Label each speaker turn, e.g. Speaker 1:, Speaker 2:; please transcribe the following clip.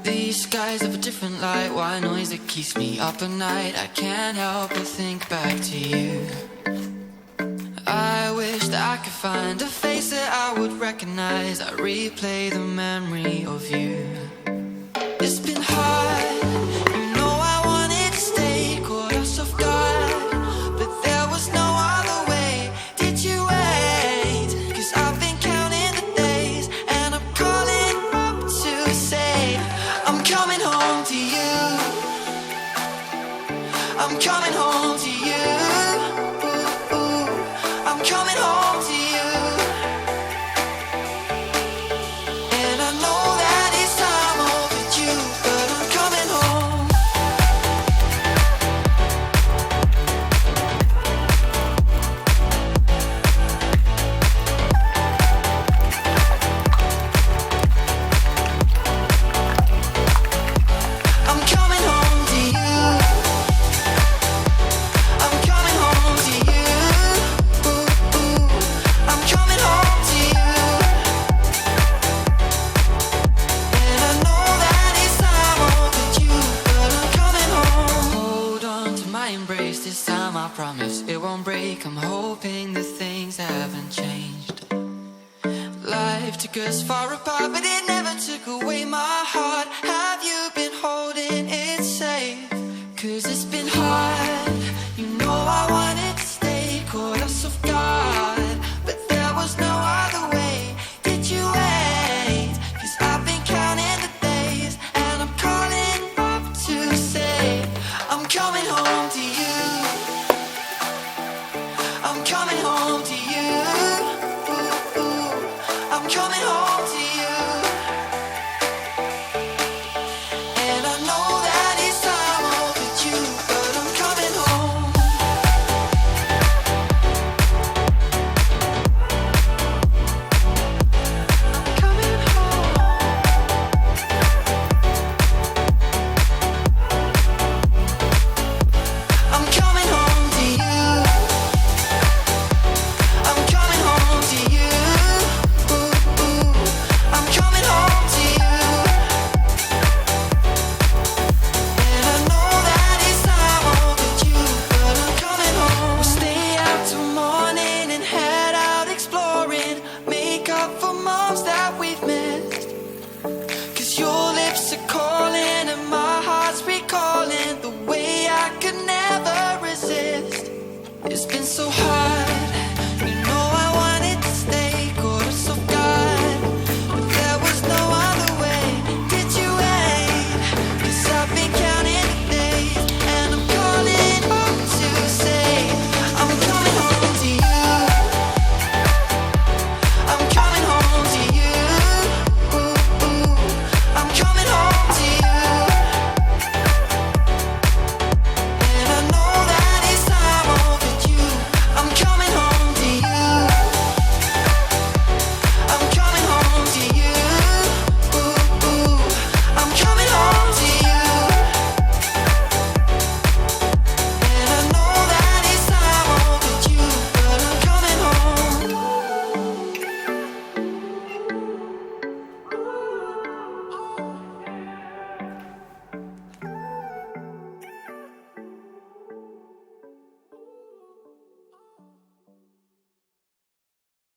Speaker 1: These skies have a different light, white noise that keeps me up at night. I can't help but think back to you. I wish that I could find a face that I would recognize. I replay the memory of you. It's been hard, you know I wanted to stay, caught us off guard, but there was no other way. Did you wait? 'Cause I've been counting the days, and I'm calling up to say I'm coming home to you. I'm coming home to you. I'm coming home to you. And I know that it's time overdue, but I'm coming home. I'm coming home to you. I'm coming home to you. I'm coming home to you. And I know that it's time overdue, but I'm coming home. Hold on to my embrace, this time I promise it won't break. I'm hoping that things haven't changed. Life took us far apart, but it never took away my heart. Have you been holding it safe? 'Cause it's been hard, you know I wanted to stay, caught us off guard.